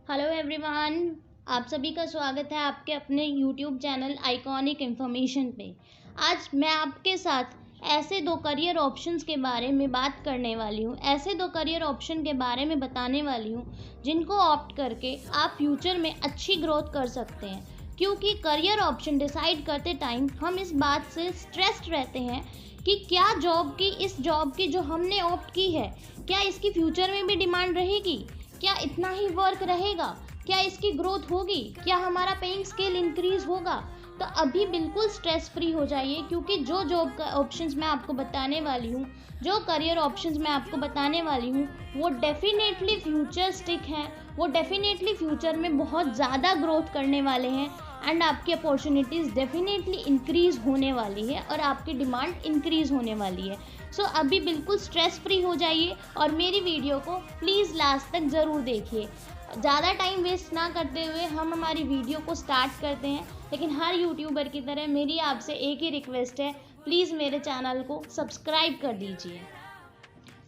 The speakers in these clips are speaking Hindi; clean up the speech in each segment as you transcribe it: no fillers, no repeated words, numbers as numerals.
हेलो एवरीवन, आप सभी का स्वागत है आपके अपने यूट्यूब चैनल आइकॉनिक इन्फॉर्मेशन पे। आज मैं आपके साथ ऐसे दो करियर ऑप्शंस के बारे में बात करने वाली हूँ। ऐसे दो करियर ऑप्शन के बारे में बताने वाली हूँ जिनको ऑप्ट करके आप फ्यूचर में अच्छी ग्रोथ कर सकते हैं। क्योंकि करियर ऑप्शन डिसाइड करते टाइम हम इस बात से स्ट्रेस्ड रहते हैं कि क्या इस जॉब की जो हमने ऑप्ट की है, क्या इसकी फ्यूचर में भी डिमांड रहेगी, क्या इतना ही वर्क रहेगा, क्या इसकी ग्रोथ होगी, क्या हमारा पेइंग स्केल इंक्रीज होगा। तो अभी बिल्कुल स्ट्रेस फ्री हो जाइए, क्योंकि जो जॉब का ऑप्शंस मैं आपको बताने वाली हूँ, जो करियर ऑप्शंस मैं आपको बताने वाली हूँ, वो डेफिनेटली फ्यूचरिस्टिक हैं, वो डेफिनेटली फ्यूचर में बहुत ज़्यादा ग्रोथ करने वाले हैं एंड आपकी अपॉर्चुनिटीज़ डेफिनेटली इंक्रीज़ होने वाली है और आपकी डिमांड इंक्रीज़ होने वाली है। सो अभी बिल्कुल स्ट्रेस फ्री हो जाइए और मेरी वीडियो को प्लीज़ लास्ट तक ज़रूर देखिए। ज़्यादा टाइम वेस्ट ना करते हुए हम हमारी वीडियो को स्टार्ट करते हैं। लेकिन हर यूट्यूबर की तरह मेरी आपसे एक ही रिक्वेस्ट है, प्लीज़ मेरे चैनल को सब्सक्राइब कर दीजिए।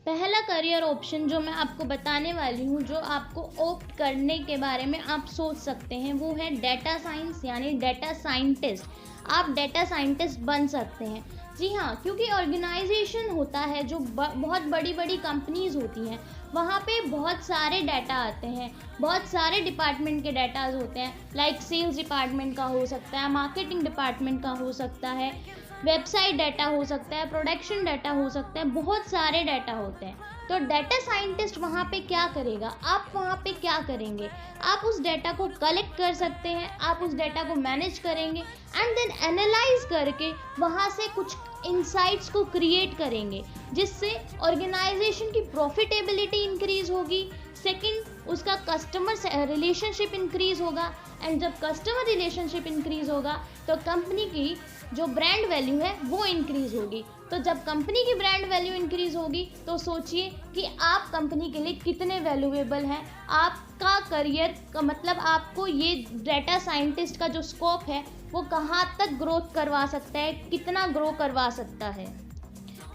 पहला करियर ऑप्शन जो मैं आपको बताने वाली हूँ, जो आपको ऑप्ट करने के बारे में आप सोच सकते हैं, वो है डेटा साइंस यानी डेटा साइंटिस्ट। आप डेटा साइंटिस्ट बन सकते हैं। जी हाँ, क्योंकि ऑर्गेनाइजेशन होता है जो बहुत बड़ी बड़ी कंपनीज होती हैं, वहाँ पे बहुत सारे डाटा आते हैं, बहुत सारे डिपार्टमेंट के डाटाज होते हैं। लाइक सेल्स डिपार्टमेंट का हो सकता है, मार्केटिंग डिपार्टमेंट का हो सकता है, वेबसाइट डाटा हो सकता है, प्रोडक्शन डाटा हो सकता है, बहुत सारे डाटा होते हैं। तो डाटा साइंटिस्ट वहाँ पे क्या करेगा, आप वहाँ पे क्या करेंगे, आप उस डाटा को कलेक्ट कर सकते हैं, आप उस डाटा को मैनेज करेंगे एंड देन एनालाइज करके वहाँ से कुछ इंसाइट्स को क्रिएट करेंगे, जिससे ऑर्गेनाइजेशन की प्रॉफिटेबिलिटी इंक्रीज होगी। सेकंड, उसका कस्टमर रिलेशनशिप इंक्रीज होगा एंड जब कस्टमर रिलेशनशिप इंक्रीज होगा तो कंपनी की जो ब्रांड वैल्यू है वो इंक्रीज होगी। तो जब कंपनी की ब्रांड वैल्यू इंक्रीज होगी तो सोचिए कि आप कंपनी के लिए कितने वैल्यूएबल हैं। आपका करियर का मतलब आपको ये डाटा साइंटिस्ट का जो स्कोप है वो कहाँ तक ग्रोथ करवा सकता है, कितना ग्रो करवा सकता है।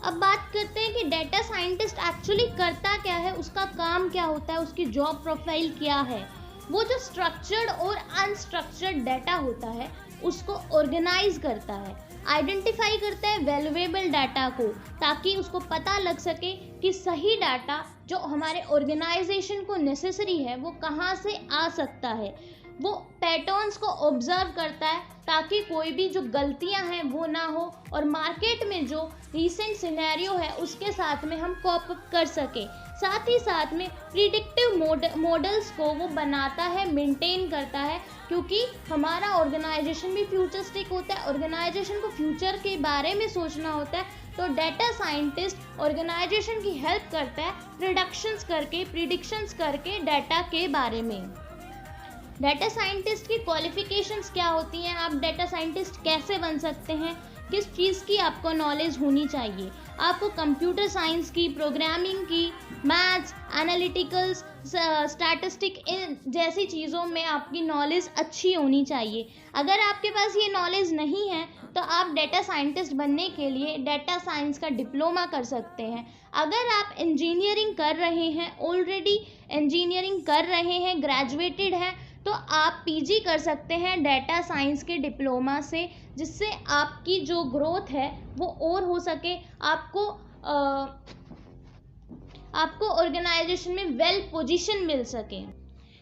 अब बात करते हैं कि डाटा साइंटिस्ट एक्चुअली करता क्या है, उसका काम क्या होता है, उसकी जॉब प्रोफाइल क्या है। वो जो स्ट्रक्चर्ड और अनस्ट्रक्चर्ड डाटा होता है उसको ऑर्गेनाइज करता है, आइडेंटिफाई करता है वैल्यूएबल डाटा को, ताकि उसको पता लग सके कि सही डाटा जो हमारे ऑर्गेनाइजेशन को नेसेसरी है वो कहाँ से आ सकता है। वो पैटर्न्स को ऑब्जर्व करता है ताकि कोई भी जो गलतियां हैं वो ना हो और मार्केट में जो रीसेंट सिनेरियो है उसके साथ में हम कॉप अप कर सके। साथ ही साथ में प्रिडिक्टिव मॉडल्स को वो बनाता है, मेंटेन करता है, क्योंकि हमारा ऑर्गेनाइजेशन भी फ्यूचरिस्टिक होता है, ऑर्गेनाइजेशन को फ्यूचर के बारे में सोचना होता है। तो डाटा साइंटिस्ट ऑर्गेनाइजेशन की हेल्प करता है प्रिडिक्शंस करके डाटा के बारे में। डाटा साइंटिस्ट की क्वालिफिकेशंस क्या होती हैं, आप डाटा साइंटिस्ट कैसे बन सकते हैं, किस चीज़ की आपको नॉलेज होनी चाहिए। आपको कंप्यूटर साइंस की, प्रोग्रामिंग की, मैथ्स, एनालिटिकल्स, स्टैटिस्टिक, इन जैसी चीज़ों में आपकी नॉलेज अच्छी होनी चाहिए। अगर आपके पास ये नॉलेज नहीं है तो आप डाटा साइंटिस्ट बनने के लिए डाटा साइंस का डिप्लोमा कर सकते हैं। अगर आप इंजीनियरिंग कर रहे हैं, ऑलरेडी इंजीनियरिंग कर रहे हैं, ग्रेजुएटेड हैं, तो आप पीजी कर सकते हैं डाटा साइंस के डिप्लोमा से, जिससे आपकी जो ग्रोथ है वो और हो सके, आपको ऑर्गेनाइजेशन में वेल पोजीशन मिल सके।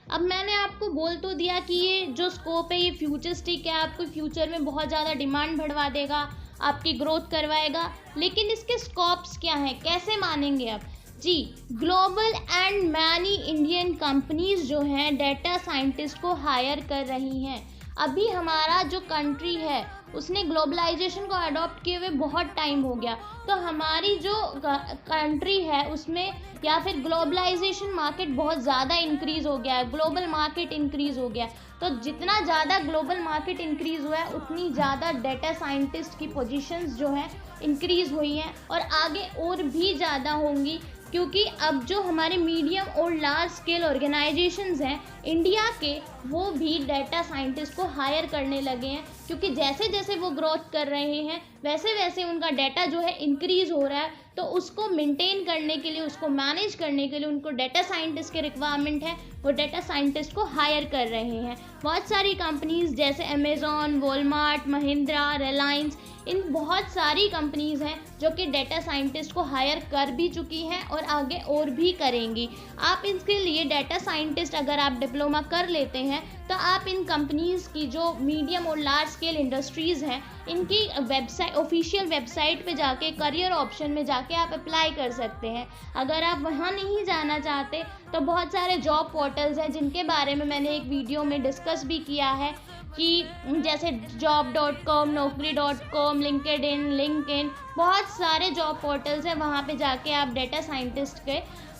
अब मैंने आपको बोल तो दिया कि ये जो स्कोप है ये फ्यूचरिस्टिक है, आपको फ्यूचर में बहुत ज़्यादा डिमांड बढ़वा देगा, आपकी ग्रोथ करवाएगा। लेकिन इसके स्कोप्स क्या हैं, कैसे मानेंगे आप? जी, global and many Indian companies जो हैं डाटा साइंटिस्ट को हायर कर रही हैं। अभी हमारा जो कंट्री है उसने ग्लोबलाइजेशन को अडॉप्ट किए हुए बहुत टाइम हो गया, तो हमारी जो कंट्री है उसमें या फिर ग्लोबलाइजेशन मार्केट बहुत ज़्यादा इंक्रीज़ हो गया है, ग्लोबल मार्केट इंक्रीज़ हो गया। तो जितना ज़्यादा ग्लोबल मार्केट इंक्रीज़ हुआ है उतनी ज़्यादा डाटा साइंटिस्ट की पोजीशंस जो हैं इंक्रीज़ हुई हैं और आगे और भी ज़्यादा होंगी, क्योंकि अब जो हमारे मीडियम और लार्ज स्केल ऑर्गेनाइजेशंस हैं इंडिया के, वो भी डाटा साइंटिस्ट को हायर करने लगे हैं। क्योंकि जैसे जैसे वो ग्रोथ कर रहे हैं वैसे वैसे उनका डाटा जो है इंक्रीज़ हो रहा है। तो उसको मेंटेन करने के लिए, उसको मैनेज करने के लिए उनको डाटा साइंटिस्ट के रिक्वायरमेंट है। वो डाटा साइंटिस्ट को हायर कर रहे हैं। बहुत सारी कंपनीज़ जैसे अमेज़ॉन, वॉलमार्ट, महिंद्रा, रिलायंस, इन बहुत सारी कंपनीज़ हैं जो कि डाटा साइंटिस्ट को हायर कर भी चुकी हैं और आगे और भी करेंगी। आप इसके लिए डाटा साइंटिस्ट अगर आप डिप्लोमा कर लेते हैं तो आप इन कंपनीज़ की जो मीडियम और लार्ज स्केल इंडस्ट्रीज़ हैं इनकी वेबसाइट, ऑफिशियल वेबसाइट पे जाके करियर ऑप्शन में जाके आप अप्लाई कर सकते हैं। अगर आप वहाँ नहीं जाना चाहते तो बहुत सारे जॉब पोर्टल्स हैं जिनके बारे में मैंने एक वीडियो में डिस्कस भी किया है कि जैसे job.com, naukri.com, लिंक्डइन, बहुत सारे जॉब पोर्टल्स हैं। वहाँ पे जाके आप डाटा साइंटिस्ट के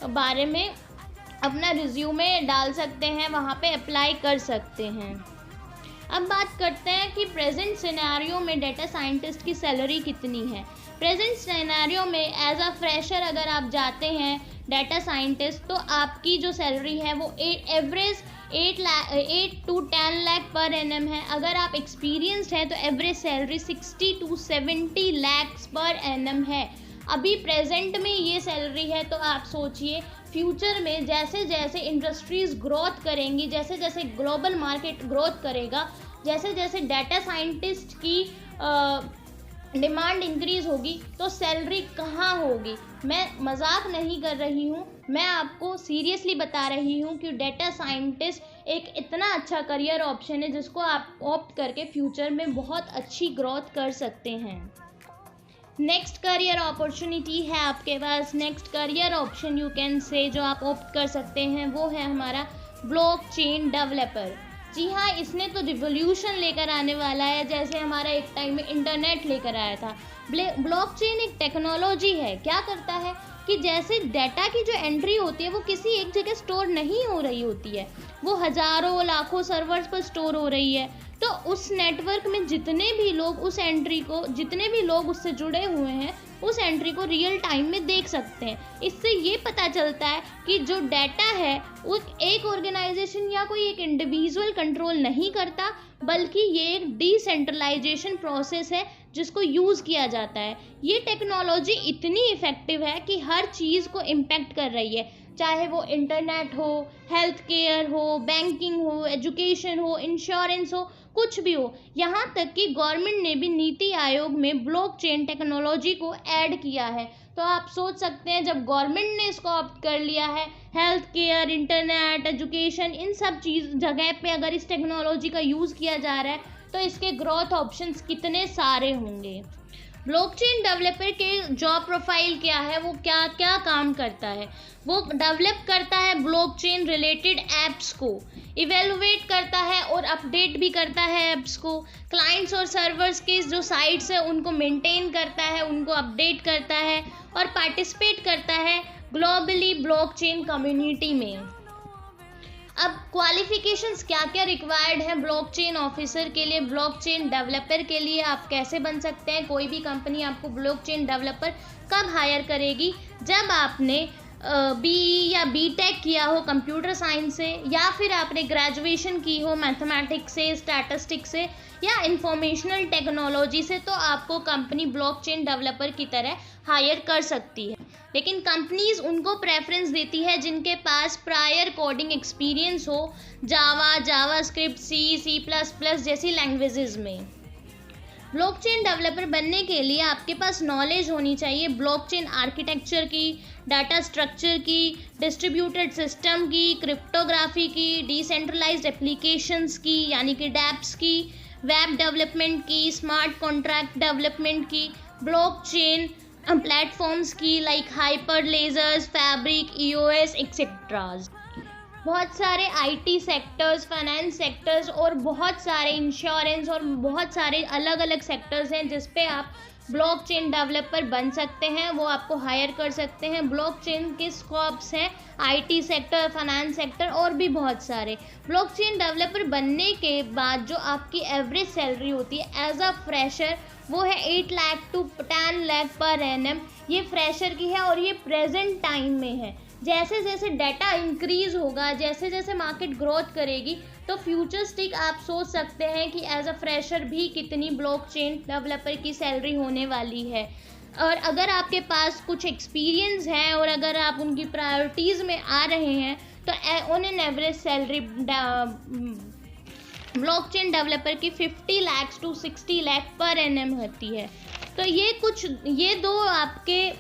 बारे में अपना रिज्यूमे डाल सकते हैं, वहाँ पे अप्लाई कर सकते हैं। अब बात करते हैं कि प्रेजेंट सिनेरियो में डाटा साइंटिस्ट की सैलरी कितनी है। प्रेजेंट सिनेरियो में एज अ फ्रेशर अगर आप जाते हैं डाटा साइंटिस्ट तो आपकी जो सैलरी है वो average 8 to 10 lakh per annum है। अगर आप एक्सपीरियंस्ड हैं तो average salary 60 to 70 lakh per annum है। अभी प्रेजेंट में ये सैलरी है, तो आप सोचिए फ्यूचर में जैसे जैसे इंडस्ट्रीज़ ग्रोथ करेंगी, जैसे जैसे ग्लोबल मार्केट ग्रोथ करेगा, जैसे जैसे डाटा साइंटिस्ट की डिमांड इंक्रीज़ होगी तो सैलरी कहाँ होगी। मैं मजाक नहीं कर रही हूँ, मैं आपको सीरियसली बता रही हूँ कि डाटा साइंटिस्ट एक इतना अच्छा करियर ऑप्शन है जिसको आप ऑप्ट करके फ्यूचर में बहुत अच्छी ग्रोथ कर सकते हैं। नेक्स्ट करियर अपॉर्चुनिटी है आपके पास, next career option you can say जो आप ऑप्ट कर सकते हैं वो है हमारा ब्लॉकचेन डेवलपर। जी हाँ, इसने तो रिवॉल्यूशन लेकर आने वाला है, जैसे हमारा एक टाइम में इंटरनेट लेकर आया था। ब्लॉकचेन एक टेक्नोलॉजी है, क्या करता है कि जैसे डाटा की जो एंट्री होती है वो किसी एक जगह स्टोर नहीं हो रही होती है, वो हज़ारों लाखों सर्वर्स पर स्टोर हो रही है। तो उस नेटवर्क में जितने भी लोग जितने भी लोग उससे जुड़े हुए हैं उस एंट्री को रियल टाइम में देख सकते हैं। इससे ये पता चलता है कि जो डाटा है वो एक ऑर्गेनाइजेशन या कोई एक इंडिविजुअल कंट्रोल नहीं करता, बल्कि ये एक डिसेंट्रलाइजेशन प्रोसेस है जिसको यूज़ किया जाता है। ये टेक्नोलॉजी इतनी इफ़ेक्टिव है कि हर चीज़ को इम्पैक्ट कर रही है, चाहे वो इंटरनेट हो, हेल्थ केयर हो, बैंकिंग हो, एजुकेशन हो, इंश्योरेंस हो, कुछ भी हो। यहाँ तक कि गवर्नमेंट ने भी नीति आयोग में ब्लॉकचेन टेक्नोलॉजी को ऐड किया है। तो आप सोच सकते हैं जब गवर्नमेंट ने इसको ऑप्ट कर लिया है, हेल्थ केयर, इंटरनेट, एजुकेशन, इन सब जगह पे अगर इस टेक्नोलॉजी का यूज़ किया जा रहा है तो इसके ग्रोथ ऑप्शंस कितने सारे होंगे। ब्लॉकचेन डेवलपर के जॉब प्रोफाइल क्या है, वो क्या क्या काम करता है। वो डेवलप करता है ब्लॉकचेन रिलेटेड ऐप्स को, इवेलुएट करता है और अपडेट भी करता है ऐप्स को, क्लाइंट्स और सर्वर्स के जो साइट्स है उनको मेंटेन करता है, उनको अपडेट करता है और पार्टिसिपेट करता है ग्लोबली ब्लॉकचेन कम्युनिटी में। अब क्वालिफिकेशंस क्या क्या रिक्वायर्ड है ब्लॉकचेन ऑफिसर के लिए, ब्लॉकचेन डेवलपर के लिए आप कैसे बन सकते हैं। कोई भी कंपनी आपको ब्लॉकचेन डेवलपर कब हायर करेगी, जब आपने BE या BTech किया हो कंप्यूटर साइंस से, या फिर आपने ग्रेजुएशन की हो मैथमेटिक्स से, स्टैटिस्टिक्स से या इंफॉर्मेशनल टेक्नोलॉजी से, तो आपको कंपनी ब्लॉकचेन डेवलपर की तरह हायर कर सकती है। लेकिन कंपनीज उनको प्रेफरेंस देती है जिनके पास प्रायर कोडिंग एक्सपीरियंस हो, जावास्क्रिप्ट, C++ जैसी लैंग्वेजेस में। ब्लॉकचेन डेवलपर बनने के लिए आपके पास नॉलेज होनी चाहिए ब्लॉकचेन आर्किटेक्चर की, डाटा स्ट्रक्चर की, डिस्ट्रीब्यूटेड सिस्टम की, क्रिप्टोग्राफी की, डिसेंट्रलाइज्ड एप्लीकेशंस की यानी कि डैप्स की, वेब डेवलपमेंट की, स्मार्ट कॉन्ट्रैक्ट डेवलपमेंट की, ब्लॉकचेन प्लेटफॉर्म्स की like Hyperledgers, Fabric, EOS etceteras. बहुत सारे IT सेक्टर्स, फाइनेंस सेक्टर्स और बहुत सारे इंश्योरेंस और बहुत सारे अलग अलग सेक्टर्स हैं जिस पे आप ब्लॉकचेन डेवलपर बन सकते हैं, वो आपको हायर कर सकते हैं। ब्लॉकचेन के स्कोप्स हैं IT सेक्टर, फाइनेंस सेक्टर और भी बहुत सारे। ब्लॉकचेन डेवलपर बनने के बाद जो आपकी एवरेज सैलरी होती है एज अ फ्रेशर वो है 8 lakh to 10 lakh per annum. ये फ्रेशर की है और ये प्रेजेंट टाइम में है। जैसे जैसे डाटा इंक्रीज़ होगा, जैसे जैसे मार्केट ग्रोथ करेगी, तो फ्यूचरिस्टिक आप सोच सकते हैं कि एज अ फ्रेशर भी कितनी ब्लॉकचेन डेवलपर की सैलरी होने वाली है। और अगर आपके पास कुछ एक्सपीरियंस है और अगर आप उनकी प्रायोरिटीज़ में आ रहे हैं, तो on an average salary blockchain developer की 50 लाख to 60 लाख पर एनएम होती है। तो ये दो आपके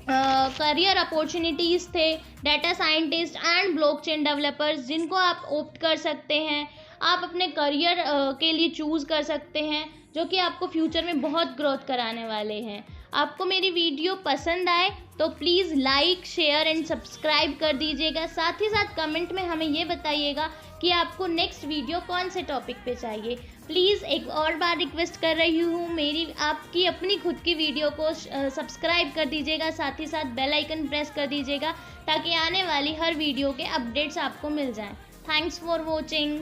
करियर अपॉर्चुनिटीज़ थे, data scientist and blockchain developers, जिनको आप ऑप्ट कर सकते हैं, आप अपने करियर के लिए चूज़ कर सकते हैं, जो कि आपको फ्यूचर में बहुत ग्रोथ कराने वाले हैं। आपको मेरी वीडियो पसंद आए तो please like, share and subscribe कर दीजिएगा। साथ ही साथ कमेंट में हमें ये बताइएगा कि आपको नेक्स्ट वीडियो कौन से टॉपिक पे चाहिए। प्लीज़ एक और बार रिक्वेस्ट कर रही हूँ, मेरी आपकी अपनी खुद की वीडियो को सब्सक्राइब कर दीजिएगा, साथ ही साथ बेल आइकन प्रेस कर दीजिएगा, ताकि आने वाली हर वीडियो के अपडेट्स आपको मिल जाएं। Thanks for watching.